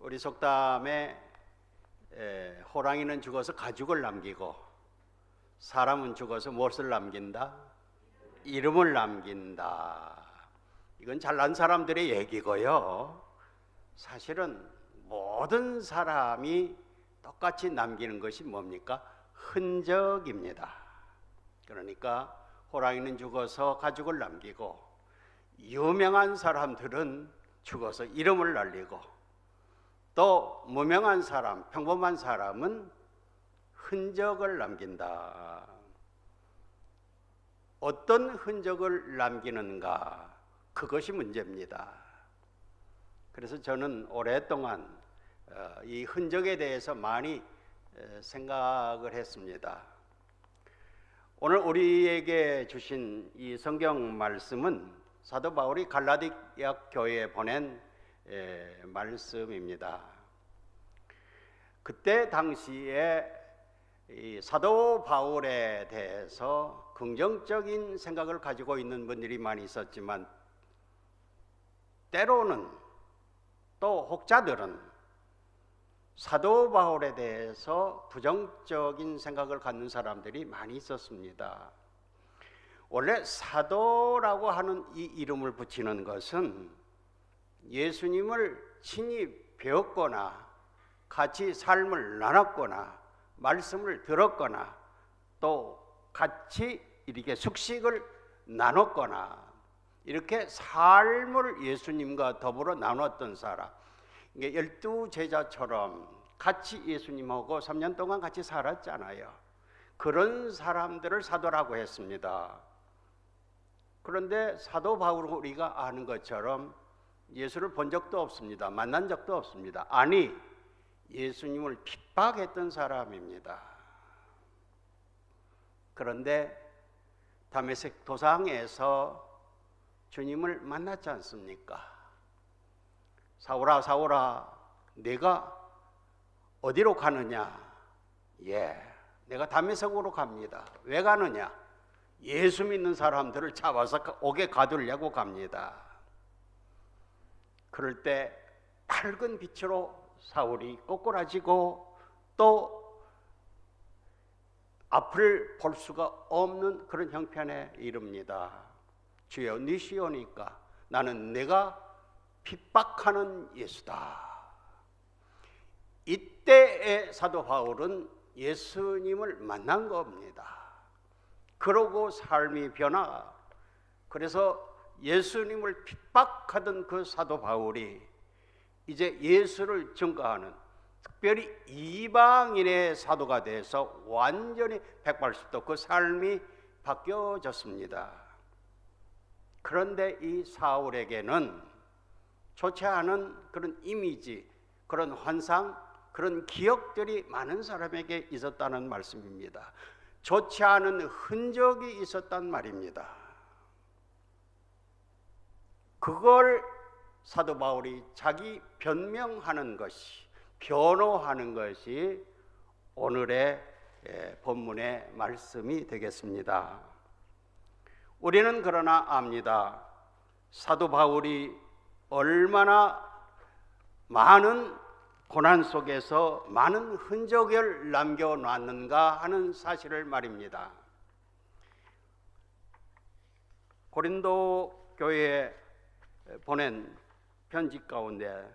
우리 속담에 호랑이는 죽어서 가죽을 남기고 사람은 죽어서 무엇을 남긴다? 이름을 남긴다. 이건 잘난 사람들의 얘기고요. 사실은 모든 사람이 똑같이 남기는 것이 뭡니까? 흔적입니다. 그러니까 호랑이는 죽어서 가죽을 남기고 유명한 사람들은 죽어서 이름을 날리고 또 무명한 사람, 평범한 사람은 흔적을 남긴다. 어떤 흔적을 남기는가? 그것이 문제입니다. 그래서 저는 오랫동안 이 흔적에 대해서 많이 생각을 했습니다. 오늘 우리에게 주신 이 성경 말씀은 사도 바울이 갈라디아 교회에 보낸 말씀입니다. 그때 당시에 이 사도 바울에 대해서 긍정적인 생각을 가지고 있는 분들이 많이 있었지만 때로는 또 혹자들은 사도 바울에 대해서 부정적인 생각을 갖는 사람들이 많이 있었습니다. 원래 사도라고 하는 이 이름을 붙이는 것은 예수님을 친히 배웠거나 같이 삶을 나눴거나 말씀을 들었거나 또 같이 이렇게 숙식을 나눴거나 이렇게 삶을 예수님과 더불어 나눴던 사람, 12 제자처럼 같이 예수님하고 3년 동안 같이 살았잖아요. 그런 사람들을 사도라고 했습니다. 그런데 사도 바울은 우리가 아는 것처럼 예수를 본 적도 없습니다. 만난 적도 없습니다. 아니, 예수님을 핍박했던 사람입니다. 그런데 다메섹 도상에서 주님을 만났지 않습니까? 사울아, 사울아, 내가 어디로 가느냐? 내가 다메섹으로 갑니다. 왜 가느냐? 예수 믿는 사람들을 잡아서 옥에 가두려고 갑니다. 그럴 때 밝은 빛으로 사울이 꼬꾸라지고 또 앞을 볼 수가 없는 그런 형편에 이릅니다. 주여, 니시오니까 나는 내가 핍박하는 예수다. 이때의 사도 바울은 예수님을 만난 겁니다. 그러고 삶이 변화. 그래서 예수님을 핍박하던 그 사도 바울이 이제 예수를 증거하는 특별히 이방인의 사도가 돼서 완전히 180도 그 삶이 바뀌어졌습니다. 그런데 이 사울에게는 좋지 않은 그런 이미지, 그런 환상, 그런 기억들이 많은 사람에게 있었다는 말씀입니다. 좋지 않은 흔적이 있었단 말입니다. 그걸 사도 바울이 자기 변명하는 것이, 변호하는 것이 오늘의 본문의 말씀이 되겠습니다. 우리는 그러나 압니다. 사도 바울이 얼마나 많은 고난 속에서 많은 흔적을 남겨놨는가 하는 사실을 말입니다. 고린도 교회에 보낸 편지 가운데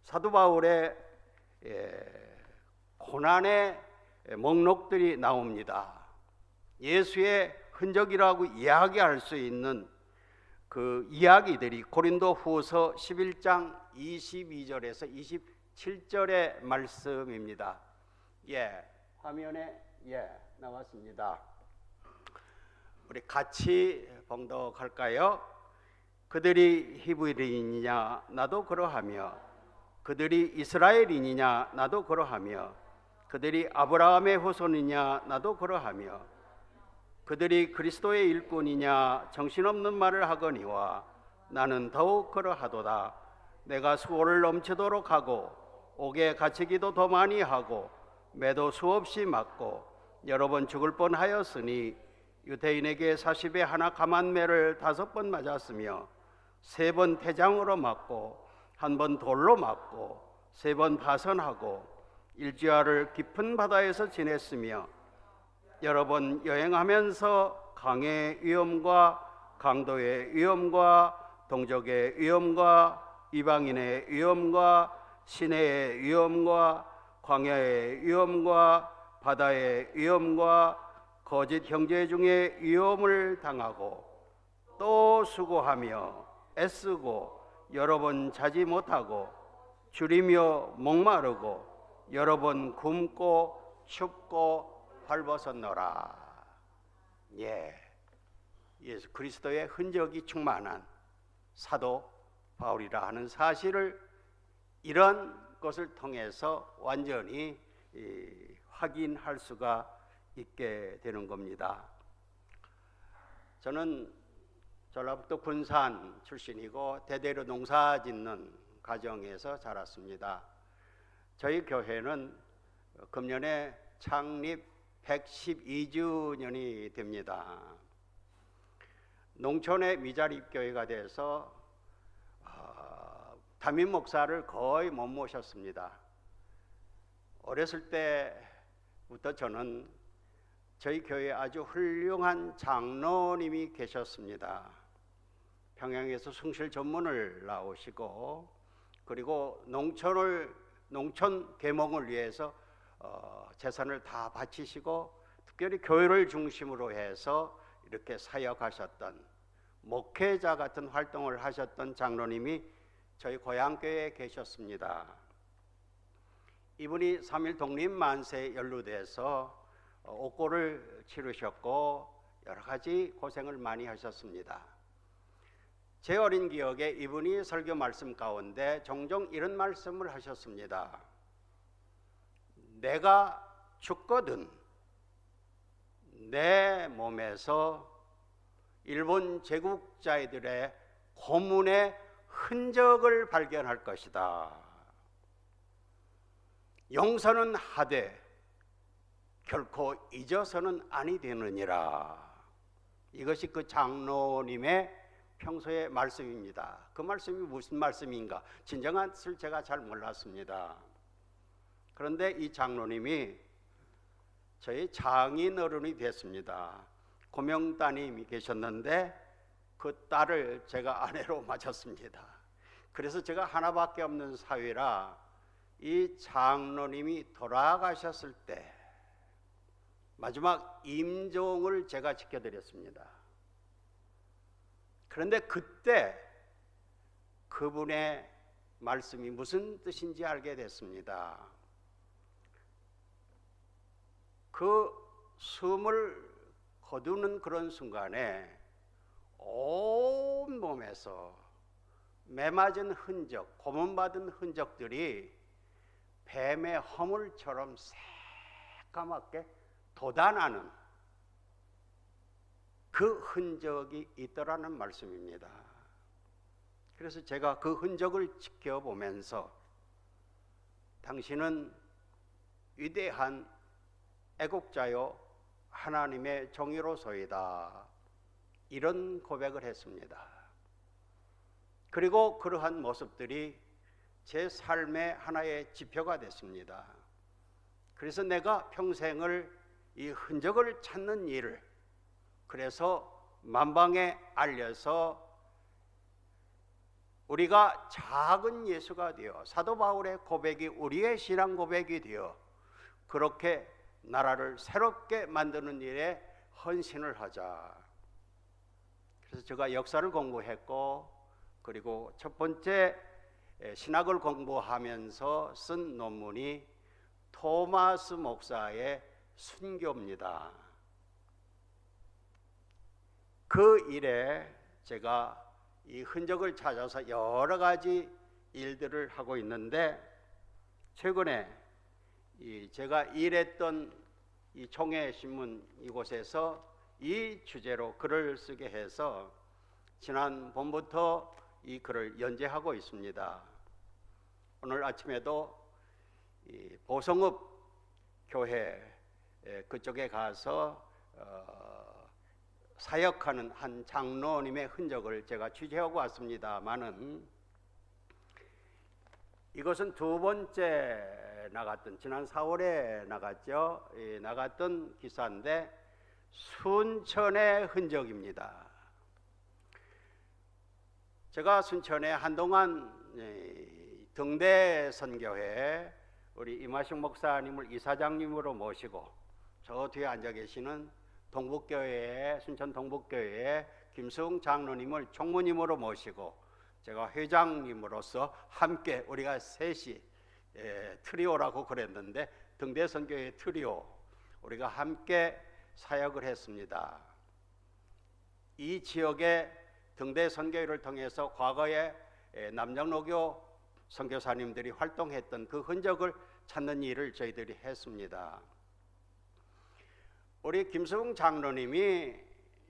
사도 바울의 고난의 목록들이 나옵니다. 예수의 흔적이라고 이야기할 수 있는 그 이야기들이 고린도 후서 11장 22절에서 27절의 말씀입니다. 화면에 나왔습니다. 우리 같이 봉독할까요? 그들이 히브리인이냐 나도 그러하며 그들이 이스라엘인이냐 나도 그러하며 그들이 아브라함의 후손이냐 나도 그러하며 그들이 그리스도의 일꾼이냐 정신없는 말을 하거니와 나는 더욱 그러하도다. 내가 수고를 넘치도록 하고 옥에 갇히기도 더 많이 하고 매도 수없이 맞고 여러 번 죽을 뻔하였으니 유대인에게 40에 하나 감한 매를 5번 맞았으며 3번 태장으로 맞고 1번 돌로 맞고 3번 파선하고 일주야를 깊은 바다에서 지냈으며 여러 번 여행하면서 강의 위험과 강도의 위험과 동족의 위험과 이방인의 위험과 시내의 위험과 광야의 위험과 바다의 위험과 거짓 형제 중에 위험을 당하고 또 수고하며 애쓰고 여러 번 자지 못하고 줄이며 목마르고 여러 번 굶고 춥고 헐벗었노라. 예수 그리스도의 흔적이 충만한 사도 바울이라 하는 사실을 이런 것을 통해서 완전히 확인할 수가 있게 되는 겁니다. 저는 전라북도 군산 출신이고 대대로 농사 짓는 가정에서 자랐습니다. 저희 교회는 금년에 창립 112주년이 됩니다. 농촌의 미자립교회가 돼서 담임 목사를 거의 못 모셨습니다. 어렸을 때부터 저는 저희 교회에 아주 훌륭한 장로님이 계셨습니다. 평양에서 숭실 전문을 나오시고 그리고 농촌 계몽을 위해서 재산을 다 바치시고 특별히 교회를 중심으로 해서 이렇게 사역하셨던 목회자 같은 활동을 하셨던 장로님이 저희 고향교회에 계셨습니다. 이분이 3.1 독립만세에 연루돼서 옥고를 치르셨고 여러 가지 고생을 많이 하셨습니다. 제 어린 기억에 이분이 설교 말씀 가운데 종종 이런 말씀을 하셨습니다. 내가 죽거든 내 몸에서 일본 제국자들의 고문의 흔적을 발견할 것이다. 용서는 하되 결코 잊어서는 아니 되느니라. 이것이 그 장로님의 평소의 말씀입니다. 그 말씀이 무슨 말씀인가? 진정한 뜻을 제가 잘 몰랐습니다. 그런데 이 장로님이 저희 장인 어른이 됐습니다. 고명따님이 계셨는데 그 딸을 제가 아내로 맞았습니다. 그래서 제가 하나밖에 없는 사위라 이 장로님이 돌아가셨을 때 마지막 임종을 제가 지켜드렸습니다. 그런데 그때 그분의 말씀이 무슨 뜻인지 알게 됐습니다. 그 숨을 거두는 그런 순간에 온 몸에서 매맞은 흔적, 고문받은 흔적들이 뱀의 허물처럼 새까맣게 돋아나는 그 흔적이 있더라는 말씀입니다. 그래서 제가 그 흔적을 지켜보면서 당신은 위대한 애국자요 하나님의 종이로소이다 이런 고백을 했습니다. 그리고 그러한 모습들이 제 삶의 하나의 지표가 됐습니다. 그래서 내가 평생을 이 흔적을 찾는 일을 그래서 만방에 알려서 우리가 작은 예수가 되어 사도 바울의 고백이 우리의 신앙 고백이 되어 그렇게 나라를 새롭게 만드는 일에 헌신을 하자. 그래서 제가 역사를 공부했고 그리고 첫 번째 신학을 공부하면서 쓴 논문이 토마스 목사의 순교입니다. 그 일에 제가 이 흔적을 찾아서 여러 가지 일들을 하고 있는데 최근에 제가 일했던 이 총회신문 이곳에서 이 주제로 글을 쓰게 해서 지난 봄부터 이 글을 연재하고 있습니다. 오늘 아침에도 이 보성읍 교회 그쪽에 가서 사역하는 한 장로님의 흔적을 제가 취재하고 왔습니다만은 이것은 두 번째 나갔던, 지난 4월에 나갔죠. 나갔던 기사인데 순천의 흔적입니다. 제가 순천에 한동안 등대 선교회 우리 임하식 목사님을 이사장님으로 모시고 저 뒤에 앉아 계시는 동북교회에, 순천 동북교회에 김수웅 장로님을 총무님으로 모시고 제가 회장님으로서 함께 우리가 셋이 트리오라고 그랬는데 등대 선교회 트리오 우리가 함께 사역을 했습니다. 이 지역에 등대 선교회를 통해서 과거에 남정로교 선교사님들이 활동했던 그 흔적을 찾는 일을 저희들이 했습니다. 우리 김수웅 장로님이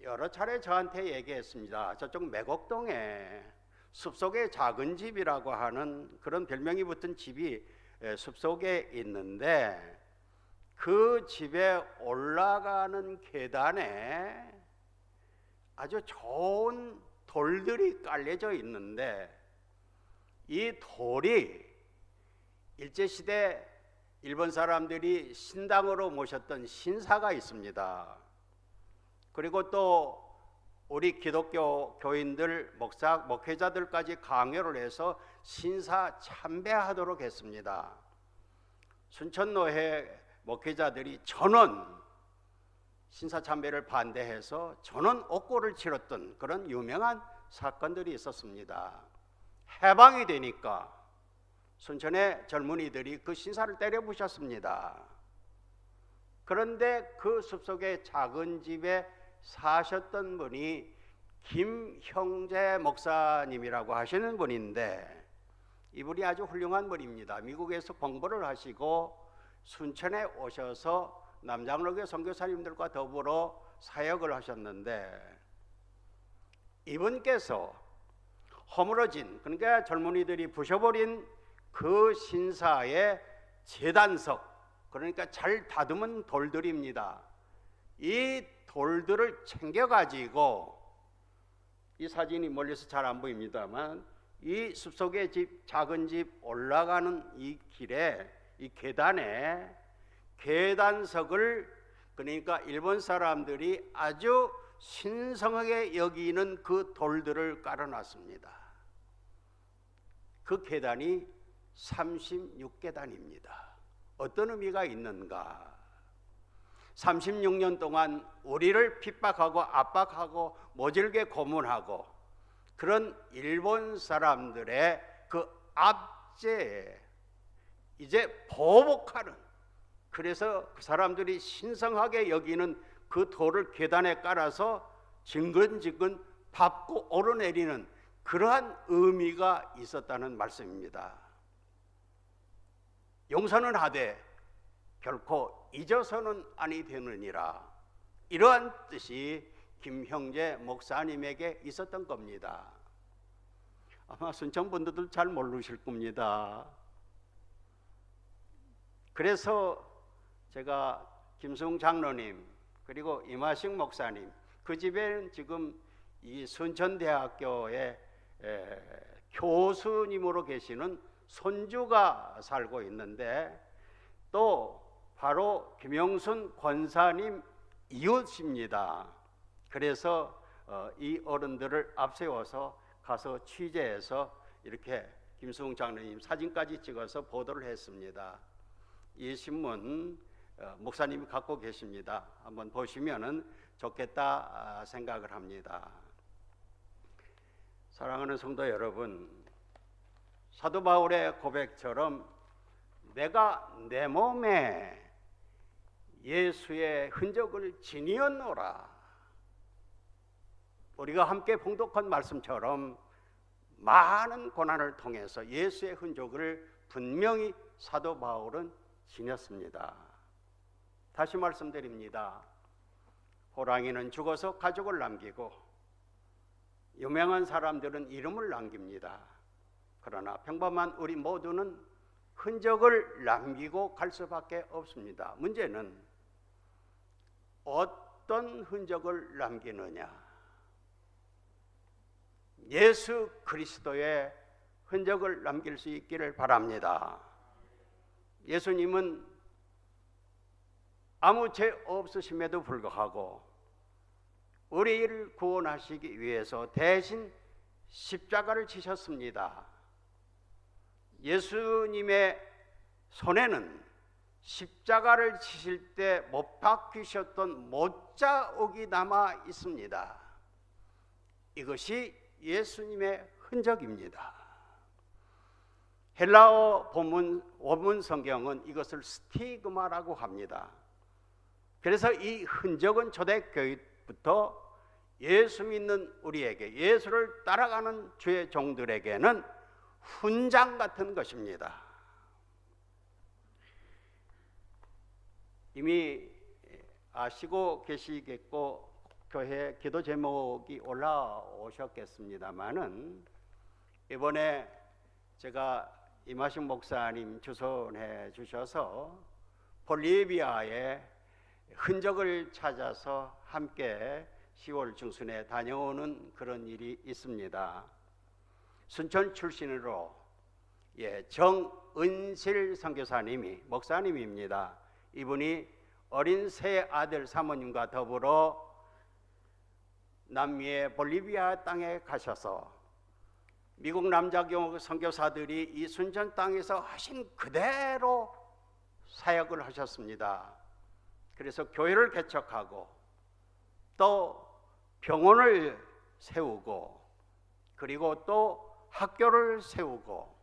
여러 차례 저한테 얘기했습니다. 저쪽 매곡동에 숲속의 작은 집이라고 하는 그런 별명이 붙은 집이 숲속에 있는데 그 집에 올라가는 계단에 아주 좋은 돌들이 깔려져 있는데 이 돌이 일제시대 일본 사람들이 신당으로 모셨던 신사가 있습니다. 그리고 또 우리 기독교 교인들, 목회자들까지 강요를 해서 신사 참배하도록 했습니다. 순천노회 목회자들이 전원 신사 참배를 반대해서 전원 옥고를 치렀던 그런 유명한 사건들이 있었습니다. 해방이 되니까 순천의 젊은이들이 그 신사를 때려 부셨습니다. 그런데 그 숲속의 작은 집에 사셨던 분이 김형재 목사님이라고 하시는 분인데 이분이 아주 훌륭한 분입니다. 미국에서 공부를 하시고 순천에 오셔서 남장로교 선교사님들과 더불어 사역을 하셨는데 이분께서 허물어진, 그러니까 젊은이들이 부셔버린 그 신사의 제단석, 그러니까 잘 다듬은 돌들입니다. 이 돌들을 챙겨가지고, 이 사진이 멀리서 잘 안 보입니다만 이 숲속의 집, 작은 집 올라가는 이 길에, 이 계단에 계단석을, 그러니까 일본 사람들이 아주 신성하게 여기는 그 돌들을 깔아놨습니다. 그 계단이 36계단입니다. 어떤 의미가 있는가? 36년 동안 우리를 핍박하고 압박하고 모질게 고문하고 그런 일본 사람들의 그 압제에 이제 보복하는, 그래서 그 사람들이 신성하게 여기는 그 돌을 계단에 깔아서 징근징근 밟고 오르내리는 그러한 의미가 있었다는 말씀입니다. 용서는 하되 결코 잊어서는 아니 되느니라, 이러한 뜻이 김형재 목사님에게 있었던 겁니다. 아마 순천 분들도 잘 모르실 겁니다. 그래서 제가 김수웅 장로님 그리고 임하식 목사님, 그 집에는 지금 이 순천대학교에 교수님으로 계시는 손주가 살고 있는데 또 바로 김영순 권사님 이웃입니다. 그래서 이 어른들을 앞세워서 가서 취재해서 이렇게 김수웅 장로님 사진까지 찍어서 보도를 했습니다. 이 신문 목사님이 갖고 계십니다. 한번 보시면은 좋겠다 생각을 합니다. 사랑하는 성도 여러분, 사도 바울의 고백처럼 내가 내 몸에 예수의 흔적을 지니었노라, 우리가 함께 봉독한 말씀처럼 많은 고난을 통해서 예수의 흔적을 분명히 사도 바울은 지녔습니다. 다시 말씀드립니다. 호랑이는 죽어서 가족을 남기고 유명한 사람들은 이름을 남깁니다. 그러나 평범한 우리 모두는 흔적을 남기고 갈 수밖에 없습니다. 문제는 어떤 흔적을 남기느냐? 예수 그리스도의 흔적을 남길 수 있기를 바랍니다. 예수님은 아무 죄 없으심에도 불구하고 우리를 구원하시기 위해서 대신 십자가를 지셨습니다. 예수님의 손에는 십자가를 지실 때 못 박히셨던 못자국이 남아 있습니다. 이것이 예수님의 흔적입니다. 헬라어 원문 성경은 이것을 스티그마라고 합니다. 그래서 이 흔적은 초대교회부터 예수 믿는 우리에게, 예수를 따라가는 주의 종들에게는 훈장 같은 것입니다. 이미 아시고 계시겠고 교회 기도 제목이 올라오셨겠습니다마는 이번에 제가 임하신 목사님 주선해 주셔서 볼리비아의 흔적을 찾아서 함께 10월 중순에 다녀오는 그런 일이 있습니다. 순천 출신으로 정은실 선교사님이 목사님입니다. 이분이 어린 새 아들 사모님과 더불어 남미의 볼리비아 땅에 가셔서 미국 남자교 선교사들이 이 순천 땅에서 하신 그대로 사역을 하셨습니다. 그래서 교회를 개척하고 또 병원을 세우고 그리고 또 학교를 세우고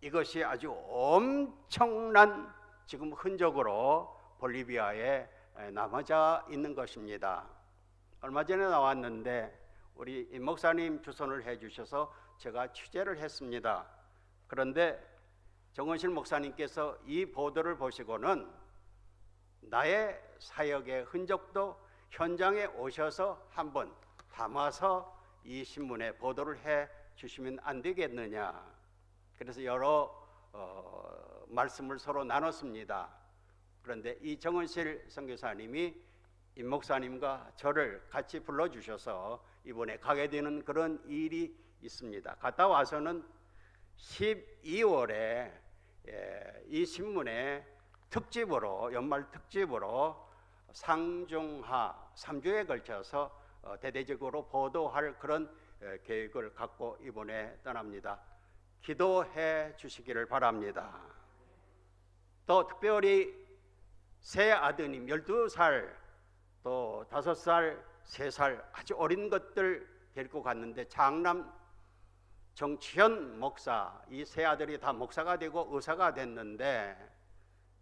이것이 아주 엄청난 지금 흔적으로 볼리비아에 남아져 있는 것입니다. 얼마 전에 나왔는데 우리 임 목사님 주선을 해주셔서 제가 취재를 했습니다. 그런데 정은실 목사님께서 이 보도를 보시고는 나의 사역의 흔적도 현장에 오셔서 한번 담아서 이 신문에 보도를 해 주시면 안 되겠느냐. 그래서 여러 말씀을 서로 나눴습니다. 그런데 이 정은실 선교사님이 임 목사님과 저를 같이 불러주셔서 이번에 가게 되는 그런 일이 있습니다. 갔다 와서는 12월에 이 신문에 특집으로, 연말 특집으로 상중하 3주에 걸쳐서 대대적으로 보도할 그런 계획을 갖고 이번에 떠납니다. 기도해 주시기를 바랍니다. 또 특별히 새 아드님 12살 또 5살, 3살 아주 어린 것들 데리고 갔는데 장남 정치현 목사, 이 세 아들이 다 목사가 되고 의사가 됐는데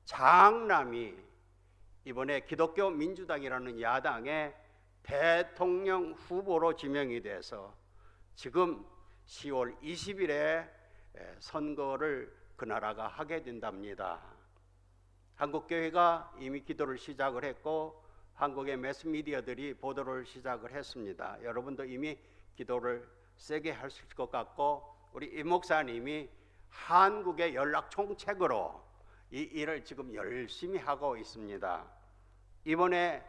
장남이 이번에 기독교 민주당이라는 야당의 대통령 후보로 지명이 돼서 지금 10월 20일에 선거를 그 나라가 하게 된답니다. 한국교회가 이미 기도를 시작을 했고 한국의 매스미디어들이 보도를 시작을 했습니다. 여러분도 이미 기도를 세게 하실 것 같고 우리 임 목사님이 한국의 연락 총책으로 이 일을 지금 열심히 하고 있습니다. 이번에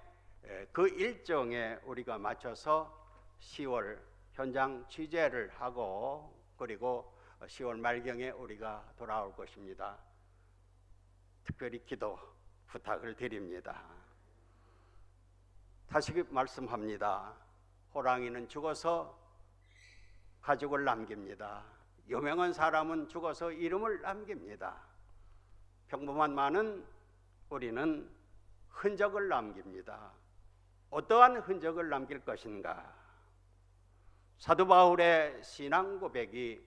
그 일정에 우리가 맞춰서 10월 현장 취재를 하고 그리고 10월 말경에 우리가 돌아올 것입니다. 특별히 기도 부탁을 드립니다. 다시 말씀합니다. 호랑이는 죽어서 가족을 남깁니다. 유명한 사람은 죽어서 이름을 남깁니다. 평범한 많은 우리는 흔적을 남깁니다. 어떠한 흔적을 남길 것인가? 사도 바울의 신앙 고백이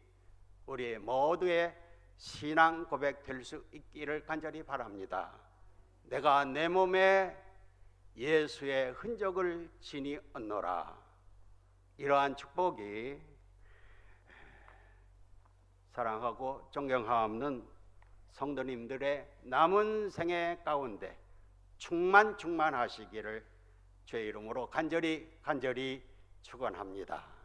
우리 모두의 신앙 고백 될 수 있기를 간절히 바랍니다. 내가 내 몸에 예수의 흔적을 지니 얻노라. 이러한 축복이 사랑하고 존경하옵는 성도님들의 남은 생애 가운데 충만하시기를 주의 이름으로 간절히 축원합니다.